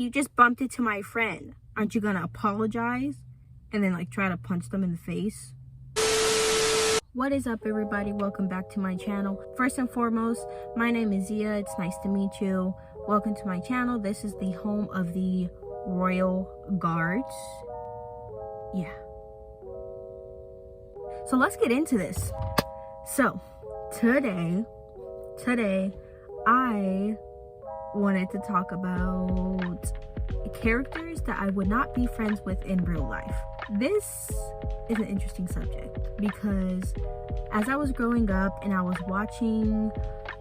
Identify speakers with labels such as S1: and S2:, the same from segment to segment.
S1: You just bumped into my friend. Aren't you gonna apologize? And then like try to punch them in the face? What is up, everybody? Welcome back to my channel. First and foremost, my name is Zia. It's nice to meet you. Welcome to my channel. This is the home of the Royal Guards. Yeah. So let's get into this. So today I wanted to talk about characters that I would not be friends with in real life. This is an interesting subject because as I was growing up and I was watching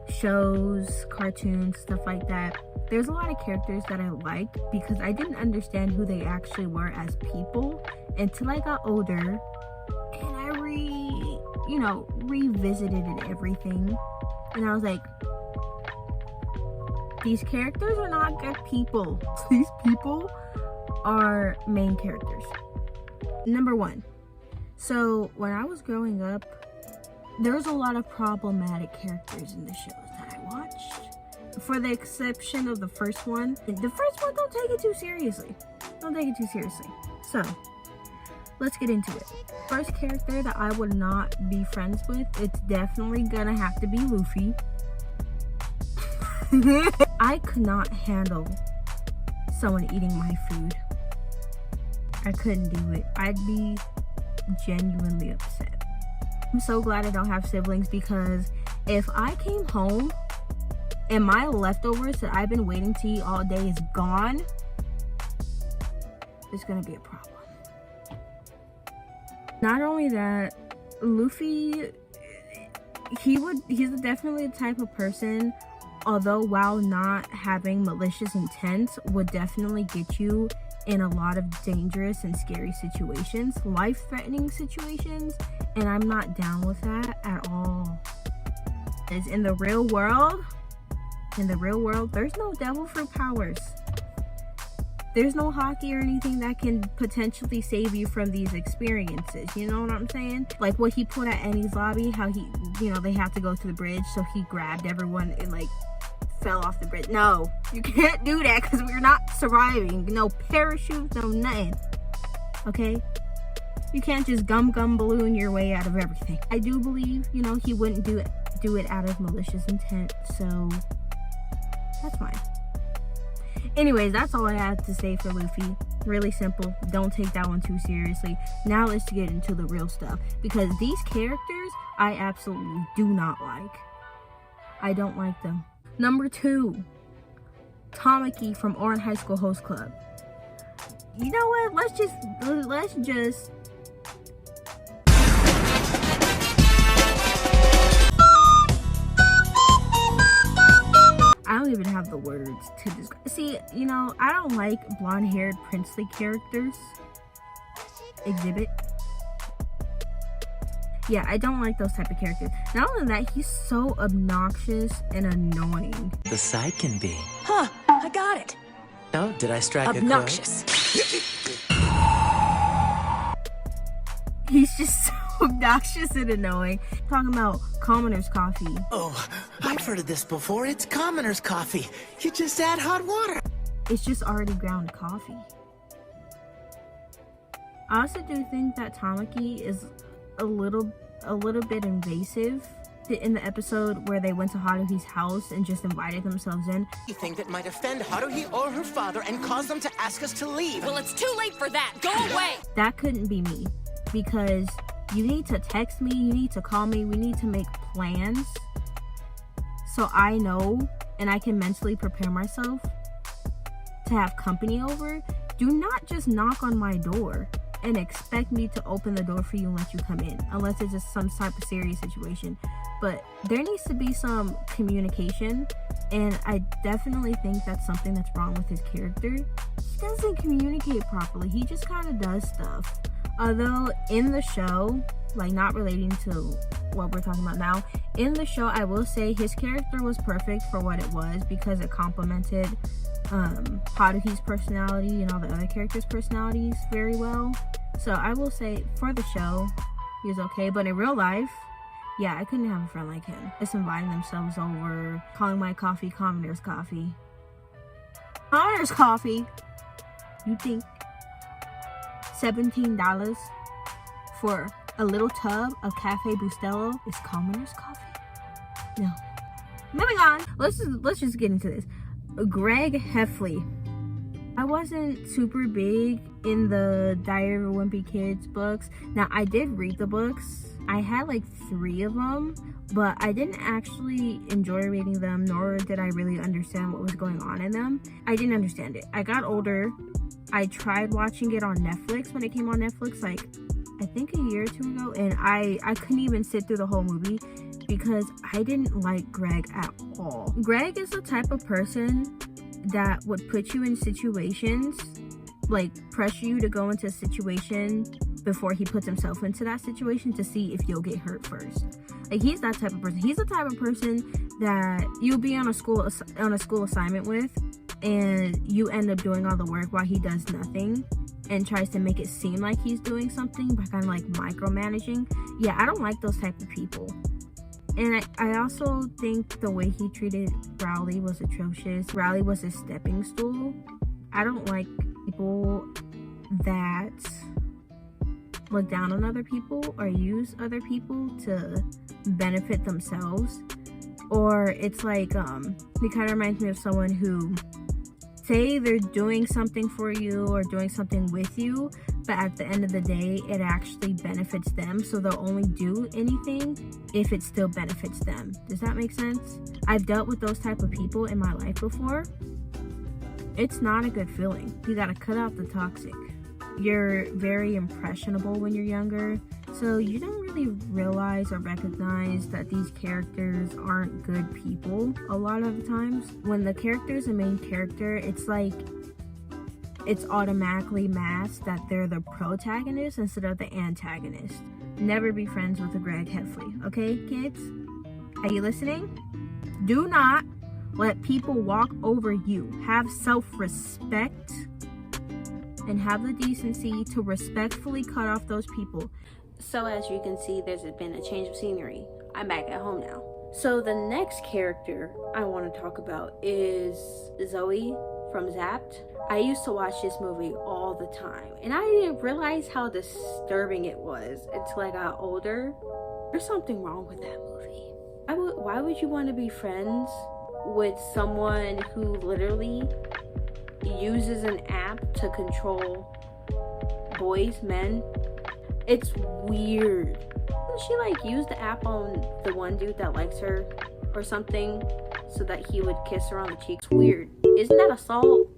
S1: shows, cartoons, stuff like that, there's a lot of characters that I liked because I didn't understand who they actually were as people until I got older and I revisited everything, and I was like, these characters are not good people. These people are main characters. Number one, so when I was growing up, there was a lot of problematic characters in the shows that I watched. For the exception of the first one. The first one, don't take it too seriously. Don't take it too seriously. So, let's get into it. First character that I would not be friends with, it's definitely gonna have to be Luffy. I could not handle someone eating my food. I couldn't do it. I'd be genuinely upset. I'm so glad I don't have siblings because if I came home and my leftovers that I've been waiting to eat all day is gone, there's gonna be a problem. Not only that, Luffy, he's definitely the type of person, although while not having malicious intent, would definitely get you in a lot of dangerous and scary situations, life-threatening situations, and I'm not down with that at all. As in the real world, there's no devil fruit powers. There's no hockey or anything that can potentially save you from these experiences. You know what I'm saying? Like what he put at Annie's lobby, how he, they have to go to the bridge, so he grabbed everyone and like fell off the bridge. No, you can't do that because we're not surviving. No parachutes, no nothing. Okay? You can't just gum balloon your way out of everything. I do believe, he wouldn't do it out of malicious intent, so that's fine. Anyways, that's all I have to say for Luffy. Really simple. Don't take that one too seriously. Now let's get into the real stuff, because these characters I absolutely do not like. I don't like them. Number 2, Tamaki from Orange High School Host Club. You know what? Let's just I don't even have the words to describe. See, I don't like blonde-haired princely characters. Exhibit. Yeah, I don't like those type of characters. Not only that, he's so obnoxious and annoying.
S2: The side can be.
S3: Huh, I got it.
S2: Oh, did I strike
S3: obnoxious.
S1: He's just so obnoxious and annoying. Talking about commoner's coffee.
S2: Oh, I've heard of this before. It's commoner's coffee. You just add hot water.
S1: It's just already ground coffee. I also do think that Tamaki is a little bit invasive in the episode where they went to Haruhi's house and just invited themselves in.
S2: Anything that might offend Haruhi or her father and cause them to ask us to leave.
S3: Well, it's too late for that. Go away.
S1: That couldn't be me, because you need to text me, you need to call me, we need to make plans so I know and I can mentally prepare myself to have company over. Do not just knock on my door and expect me to open the door for you and let you come in, unless it's just some type of serious situation. But there needs to be some communication, and I definitely think that's something that's wrong with his character. He doesn't communicate properly. He just kind of does stuff. Although in the show, like not relating to what we're talking about now, in the show I will say his character was perfect for what it was, because it complemented Haruhi's personality and all the other characters' personalities very well. So I will say for the show he was okay, but in real life, yeah, I couldn't have a friend like him. Just inviting themselves over, calling my coffee commoner's coffee. Commoner's coffee. You think $17 for a little tub of Cafe Bustelo is Commoner's coffee? No. Moving on. Let's just get into this. Greg Heffley. I wasn't super big in the Diary of a Wimpy Kids books. Now, I did read the books. I had like 3 of them, but I didn't actually enjoy reading them, nor did I really understand what was going on in them. I didn't understand it. I got older. I tried watching it on Netflix when it came on Netflix, like, I think a year or 2 ago, and I couldn't even sit through the whole movie because I didn't like Greg at all. Greg is the type of person that would put you in situations, like pressure you to go into a situation before he puts himself into that situation to see if you'll get hurt first. Like, he's that type of person. He's the type of person that you'll be on a school assignment with, and you end up doing all the work while he does nothing and tries to make it seem like he's doing something by kind of like micromanaging. Yeah, I don't like those type of people. And I also think the way he treated Rowley was atrocious. Rowley was a stepping stool. I don't like people that look down on other people or use other people to benefit themselves. Or it's like, he kind of reminds me of someone who say they're doing something for you or doing something with you, but at the end of the day, it actually benefits them. So they'll only do anything if it still benefits them. Does that make sense? I've dealt with those type of people in my life before. It's not a good feeling. You gotta cut out the toxic. You're very impressionable when you're younger, so you don't really realize or recognize that these characters aren't good people a lot of the times. When the character is a main character, it's like it's automatically masked that they're the protagonist instead of the antagonist. Never be friends with a Greg Heffley, okay, kids? Are you listening? Do not let people walk over you. Have self-respect and have the decency to respectfully cut off those people. So as you can see, there's been a change of scenery. I'm back at home now. So the next character I want to talk about is Zoe from Zapped. I used to watch this movie all the time, and I didn't realize how disturbing it was until I got older. There's something wrong with that movie. Why would you want to be friends with someone who literally uses an app to control boys, men? It's weird. She like used the app on the one dude that likes her or something so that he would kiss her on the cheek. It's weird. Isn't that assault?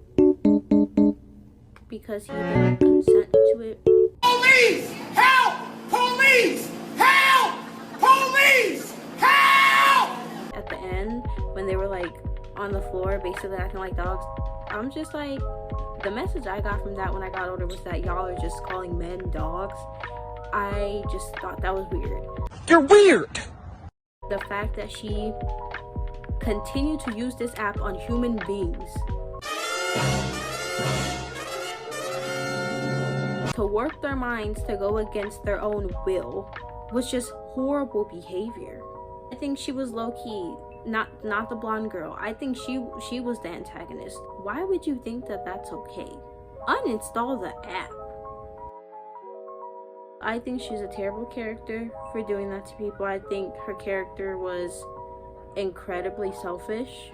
S1: Because he didn't consent to it.
S4: Police! Help! Police! Help! Police! Help!
S1: At the end, when they were like on the floor, basically acting like dogs, I'm just like, the message I got from that when I got older was that y'all are just calling men dogs. I just thought that was weird.
S4: You're weird!
S1: The fact that she continued to use this app on human beings to work their minds to go against their own will was just horrible behavior. I think she was low-key, not the blonde girl. I think she was the antagonist. Why would you think that that's okay? Uninstall the app. I think she's a terrible character for doing that to people. I think her character was incredibly selfish.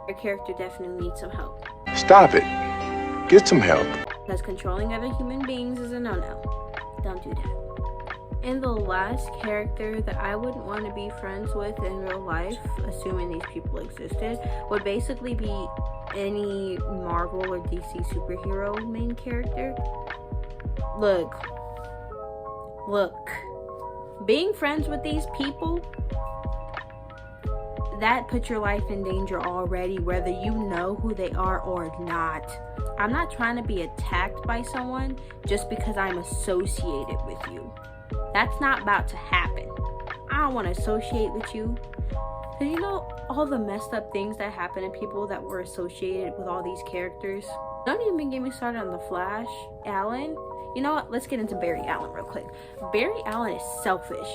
S1: Her character definitely needs some help.
S5: Stop it. Get some help.
S1: Because controlling other human beings is a no-no. Don't do that. And the last character that I wouldn't want to be friends with in real life, assuming these people existed, would basically be any Marvel or DC superhero main character. Look. Being friends with these people, that puts your life in danger already, whether you know who they are or not. I'm not trying to be attacked by someone just because I'm associated with you. That's not about to happen. I don't want to associate with you. Because you know all the messed up things that happen to people that were associated with all these characters? Don't even get me started on the Flash, Allen. You know what? Let's get into Barry Allen real quick. Barry Allen is selfish.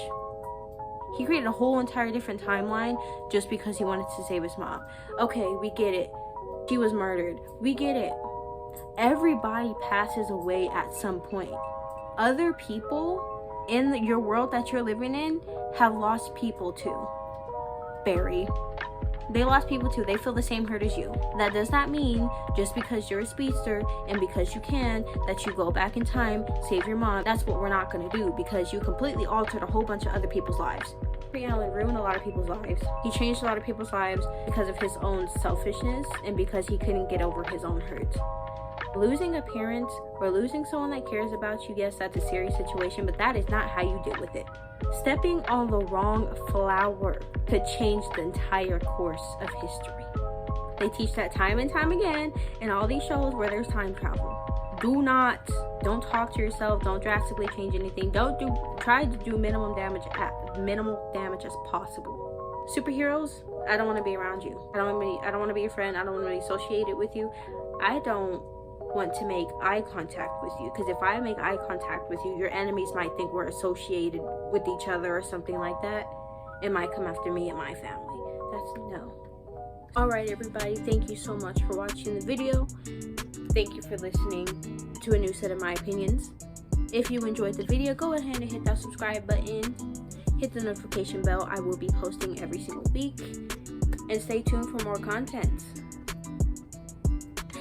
S1: He created a whole entire different timeline just because he wanted to save his mom. Okay, we get it. She was murdered. We get it. Everybody passes away at some point. Other people in your world that you're living in have lost people too. Barry. They lost people too. They feel the same hurt as you. That does not mean just because you're a speedster and because you can that you go back in time, save your mom. That's what we're not going to do, because you completely altered a whole bunch of other people's lives. Allen ruined a lot of people's lives. He changed a lot of people's lives because of his own selfishness and because he couldn't get over his own hurt. Losing a parent or losing someone that cares about you, yes, that's a serious situation, but that is not how you deal with it. Stepping on the wrong flower could change the entire course of history. They teach that time and time again in all these shows where there's time travel. Don't talk to yourself. Don't drastically change anything. Try to do minimal damage as possible. Superheroes, I don't want to be around you. I don't want to be your friend. I don't want to be associated with you. I don't want to make eye contact with you, because if I make eye contact with you, your enemies might think we're associated with each other or something like that. It might come after me and my family. That's no. Alright everybody, thank you so much for watching the video. Thank you for listening to a new set of my opinions. If you enjoyed the video, go ahead and hit that subscribe button. Hit the notification bell. I will be posting every single week. And stay tuned for more content.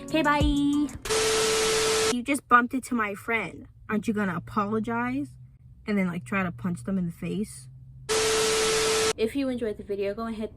S1: Okay, bye. You just bumped into my friend. Aren't you gonna apologize and then like try to punch them in the face? If you enjoyed the video, go ahead.